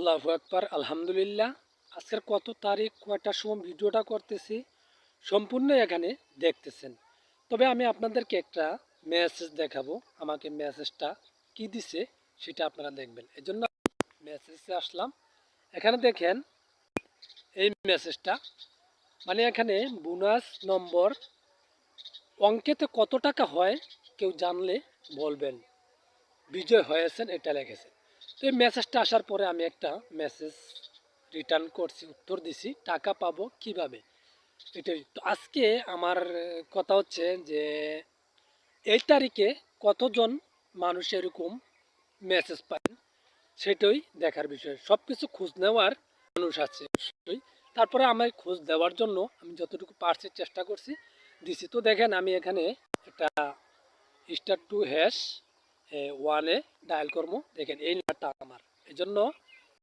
আল্লাহু আকবার, আলহামদুলিল্লাহ। আজকের কত তারিখ, কয়টার সময় ভিডিওটা করতেছি সম্পূর্ণ এখানে দেখতেছেন। তবে আমি আপনাদেরকে একটা মেসেজ দেখাবো। আমাকে মেসেজটা কি দিছে সেটা আপনারা দেখবেন। এই জন্য মেসেজে আসলাম। এখানে দেখেন এই মেসেজটা, মানে এখানে বোনাস নম্বর অঙ্কেতে কত টাকা হয় কেউ জানলে বলবেন। বিজয় হয়েছেন এটা লিখেছে। তো এই মেসেজটা আসার পরে আমি একটা মেসেজ রিটার্ন করছি, উত্তর দিছি টাকা পাবো কিভাবে। এটাই তো আজকে আমার কথা হচ্ছে যে এই তারিখে কতজন মানুষ এরকম মেসেজ পায় সেটাই দেখার বিষয়। সব কিছু খোঁজ নেওয়ার মানুষ আছে অবশ্যই। তারপরে আমার খোঁজ দেওয়ার জন্য আমি যতটুকু পারছি চেষ্টা করছি, দিছি। তো দেখেন আমি এখানে একটা *2# 1 ডায়াল করবো। দেখেন এই নাম্বারটা আমার, এই জন্য